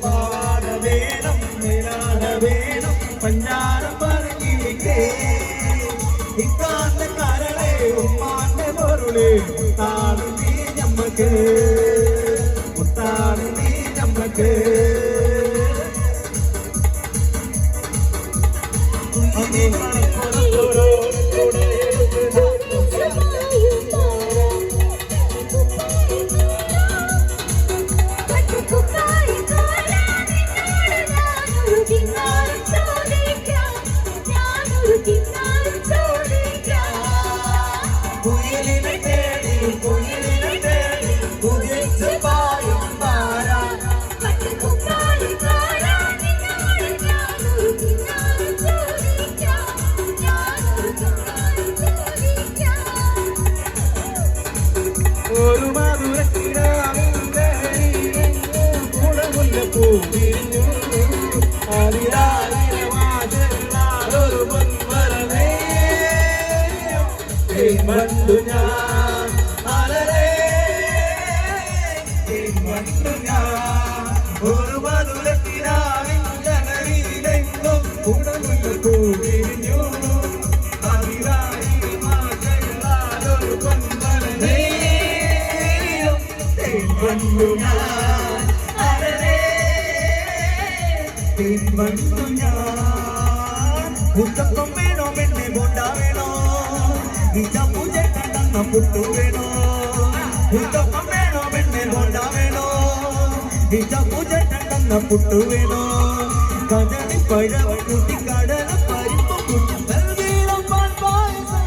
പാവാട വേണം മേലാട വേണം പഞ്ചാരം പറഞ്ഞിരിക്കേ ഇക്കാന്റെ കരളെ ഉമ്മാന്റെ പൊരുളെ മുത്താണ് നീ ഞമ്മക്ക് മുത്താണ് നീ ഞമ്മക്ക് ഒരു മധുരക്കിടാവിന്റെ ഗുണമുല്ലപ്പൂ പിരിഞ്ഞു അതിരാതൊരു പൊൻവരനേ മണ്ടു ഞാൻ അലരേ മണ്ടു ഞാൻ ഒരു മധുരക്കിടാവിന്റെ നരിയിലെങ്ങും ഗുണമുല്ലപ്പൂ പിരിഞ്ഞു അതിരാതൊരു പൊൻവരനേ വന്നു ഞാൻ അരേ വന്നു ഞാൻ ഉത്തപ്പം വേണോ പെണ്ണെ ബോണ്ട വേണോ ഇച്ച പൂജ കണ്ടെന്ന പുട്ടു വേണോ ഉത്തപ്പം വേണോ പെണ്ണെ ബോണ്ട വേണോ ഇച്ച പൂജ കണ്ടെന്ന പുട്ടു വേണോ കടലി പഴം കുട്ടി കടല പരിപ്പ് കുട്ടി നൽകീളം പായസം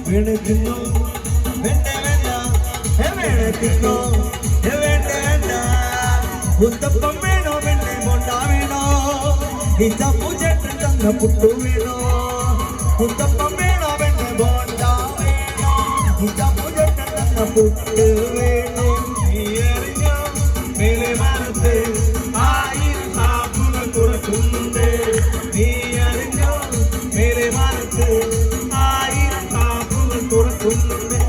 വെളുക്കുന്നു വേണ്ട വേണത്തിനോ വേണ്ട ഉത്തപ്പം വേണോ വെണ്ണെ ബോണ്ട വേണോ ഇച്ച പൂജ കണ്ടെന്ന പുട്ടു വേണോ ഉത്തപ്പം വേണോ വെണ്ണെ ബോണ്ട വേണോ ഇച്ച പൂജ കണ്ടെന്ന പുട്ട് വേണോ നീ അറിഞ്ഞോ മേലെ മനത്ത് ആയിരം സാപ്പുകൾ തുറക്കുന്നുണ്ട് നീ അറിഞ്ഞോ മേലെ മനത്ത് ആയിരം സാപ്പുകൾ തുറക്കുന്നുണ്ട്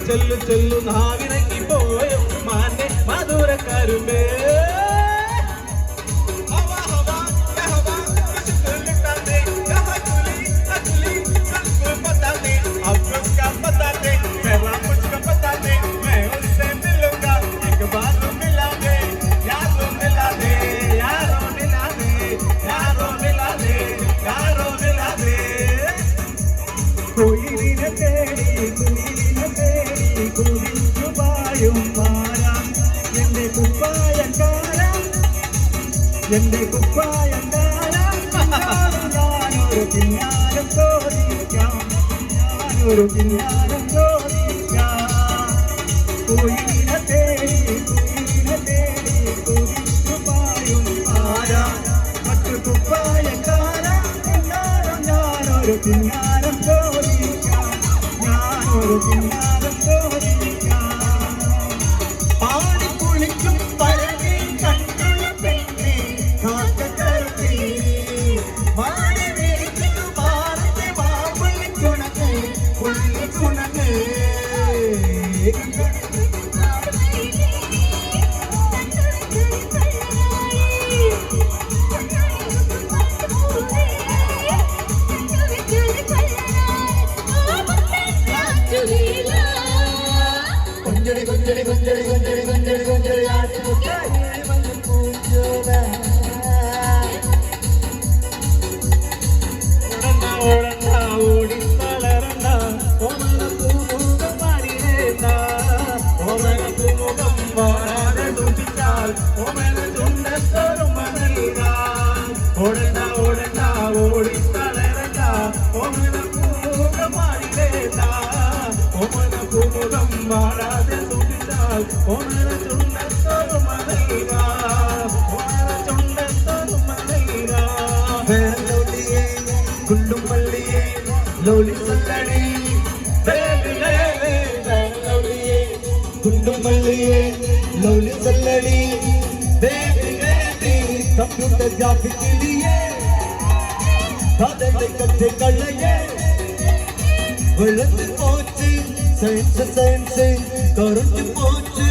ചെല്ലു ചെല്ലു നാവിനക്കി പോയ മാന്റെ മധുരക്കാരുമേ എന്റെ കുപ്പായക്കാരൻ ഞാനൊരു കിന്നാരം ചോദിക്കാം ഞാനൊരു കിന്നാരം ചോദിക്കാം കുയിലിനെ തേടി കുതിച്ചുപായും ആരാ മറ്റു കുപ്പായക്കാരൻ ഞാനൊരു കിന്നാരം ചോദിക്കാം ഞാനൊരു കിന്നാരം ചോദിക്കാം ആടി കുളിക്കും പഴകി കണ്ടുള്ള പെണ്ണെ കാക്കക്കരത്തി വാടി വീട്ടിൽ മാറത്തെ മാപ്പിളി കുണങ്ങ് പുള്ളി കുണങ്ങ് പാടാതെ തുടിച്ചാൽ ഓണര ചുണ്ടത്തോറും മലയില ഓണര ചുണ്ടത്തോറും മലയില ലോലിയെ കുണ്ടും മല്ലിയെ ലോലി സല്ലടി ലോലിയെ കുണ്ടും മല്ലിയെ ലോലി സല്ലടി കമ്പ്യൂട്ടർ ഗ്രാഫിക് लिए കാതലെ കത്തെ കള്ളയെ വെളുത്ത് പോച്ച് സയൻസ് സയൻസ് കറണ്ട് പോച്ച്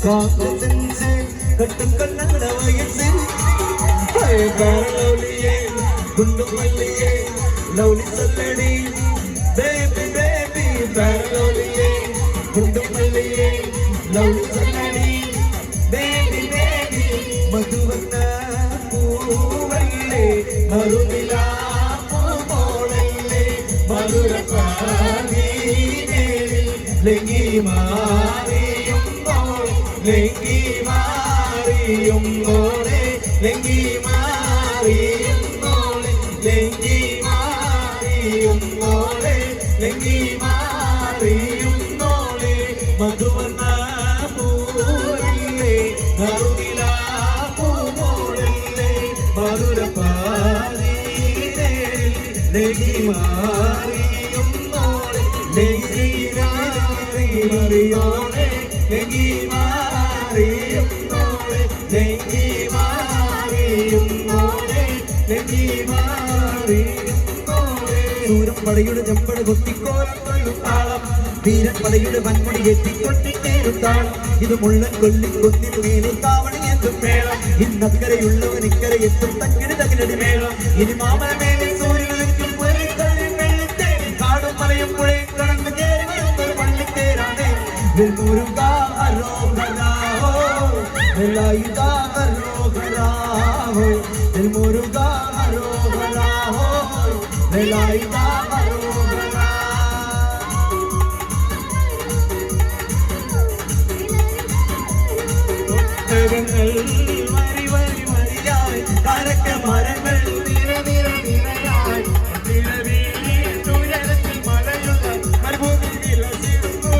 കോൺഫിഡൻസ് കട്ടുക്കണ്ണട വയസ്സ് ലോലിയെ കുണ്ടും മല്ലിയെ ലോലി സല്ലടി ബേബി ബേബി ലോലിയെ കുണ്ടും മല്ലിയെ ലോലി സല്ലടി ബേബി ബേബി മധുവന്ന പൂവല്ലേ മറുനില പൂമോളല്ലേ മധുരപ്പാതീനേരിൽ ലങ്ങി മാറിയുമ്പോൾ ലങ്ങി മാറിയുമ്പോളെ ലങ്ങി മാറിയുമ്പോളെ ലങ്ങി മാറിയുമ്പോളെ ലങ്ങി മാറിയുമ്പോളെ മധുവന്ന പൂവല്ലേ മറുനില പൂമോളല്ലേ മധുരപ്പാതീനേരിൽ ലങ്ങി മാറിയുമ്പോളെ ലങ്ങി മാറിയോളെ ലങ്ങി മാറിയുമ്പോളെ ലങ്ങി മാറിയുമ്പോളെ ലങ്ങി മാറിയുമ്പോളെ സൂരപ്പടയുടെ ചെമ്പട കൊത്തിക്കോലം താളം വീരപ്പടയുടെ വൻമണി എത്തിക്കൊണ്ടിട്ടേരും താളം ഇത് മുള്ളൻ കൊല്ലി കൊന്നിന് മേലെ കാവണി എത്തും മേളം ഇന്നക്കരയുള്ളവൻ ഇക്കര എത്തും തക്കിന് തകിലടി മേളം ഇനി മാമല മേലെ സൂര്യനും കാടും മലയും പുഴയും കടന്ന് കയറി വരുന്നൊരു പള്ളിത്തേരാണ് വരി വരി വരിയായി കരക്ക മരങ്ങൾ നിര നിര നിരയായി തുയരത്തിൽ മഴയുള്ള മരുഭൂമി വിലസിടുന്നു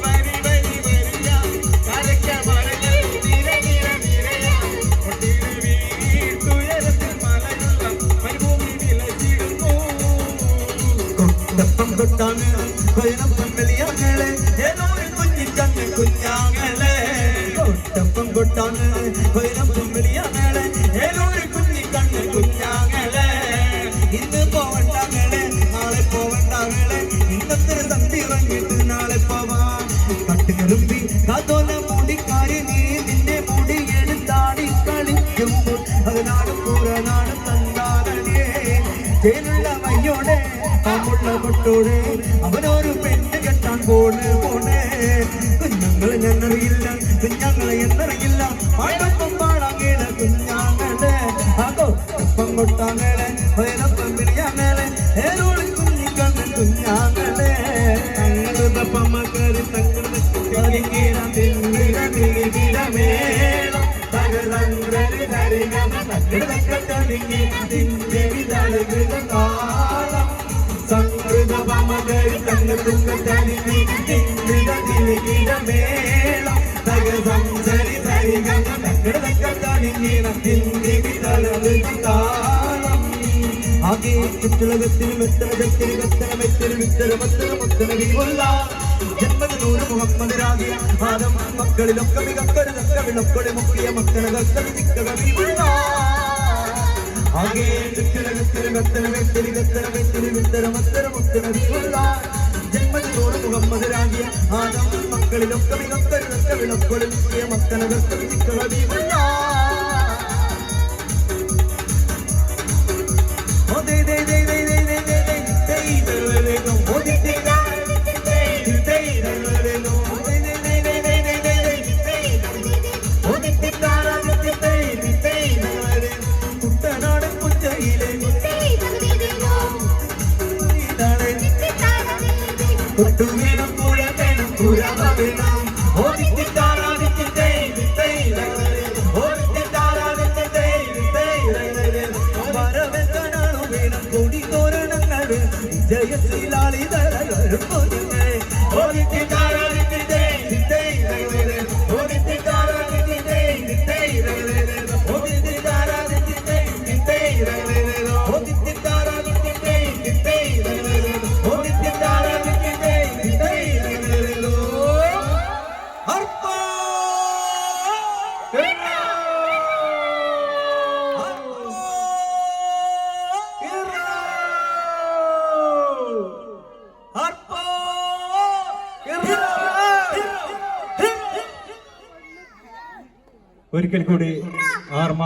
വരി വരി വരിയായി കരക്ക മരങ്ങൾ നിര നിര നിരയായി തുയരത്തിൽ മഴയുള്ള മരുഭൂമി വിലസിടുന്നു കൊട്ടപ്പം കൊട്ടാണ് കൊയനപ്പം വെളിയാങ്ങളെ ഏതോ കുഞ്ഞിക്കണ്ണ് കുഞ്ഞാങ്ങളെ കൊട്ടപ്പം കൊട്ടാണ് കൊയനപ്പം വെളിയാങ്ങളെ ഏതോ കുഞ്ഞിക്കണ്ണ് കുഞ്ഞാങ്ങളെ ഇന്ന് പോവണ്ടാങ്ങളെ നാളെ പോവണ്ടാങ്ങളെ ഇന്നത്തെ സന്ധി ഇറങ്ങിട്ട് നാളെ പോവാം കട്ടുകളുമ്പി കാത്തോല മൂടിക്കാരി നീ നിന്റെ മുടി എടുത്താടി കളിക്കുമ്പോൾ അതിനാടും പൂരനാടും തന്താകണേ തേനുള്ള വയ്യോടെ പാമ്പുള്ള പൊട്ടോടെ അവനൊരു പെണ്ണ് കെട്ടാൻ പോണേ കുഞ്ഞുങ്ങളെ ഞാനറിയില്ല കുഞ്ഞാങ്ങളെ എന്നറിയില്ല പാടൊപ്പം പാടാങ്ങേട കുഞ്ഞാങ്ങളെ അതോ ഒപ്പം കൊട്ടാങ്ങളെ വയനപ്പം പിടിയാങ്ങളെ ഏരോട് കുഞ്ഞിക്കണ്ണ കുഞ്ഞാങ്ങളെ തങ്ങടപ്പ മകര് തങ്ങടമേളം തകരങ്കരി ധരികമ തങ്ങടക്കട്ടലിങ്ങി താളം സംഗൃതപ മകര് തങ്ങടക്കട്ടലിങ്ങി മേളം തകസംസരി ധരികമ തങ്ങടക്കട്ടലിങ്ങി താളം ആകെ ചുറ്റുലകത്തിനും എത്തന ചത്തിരി കത്തന മെത്തന വിത്തര മത്തന മുത്തന വിമുള്ള ജന്മദിനൂര് മുഹമ്മദ് രാഗിയ ആദം മക്കളിലൊക്കെ മികക്കരുതൊക്കെ വിളക്കൊടി മുക്കിയ മക്കളകൾക്ക് വിധിക്കക വിമുള്ള ആകെ ചുറ്റുലകത്തിനും എത്തന മെത്തരി കത്തന മെത്തരി വിത്തര മത്തന മുത്തന വിമുള്ള ജന്മദിനൂര് മുഹമ്മദ് രാഗിയ ആദം മക്കളിലൊക്കെ മികക്കരുതൊക്കെ വിളക്കൊടി മുക്കിയ മക്കളകൾക്ക് വിധിക്കക വിമുള്ള കുട്ടനാട് കുറ്റയിലെ ഒട്ടുവേണം പുഴ വേണം പുഴവ വേണം വരവെത്തനാണു വേണം കൊടി തോരണങ്ങൾ ജയശ്രീലാളിതരും ഒരിക്കൽ കൂടി 6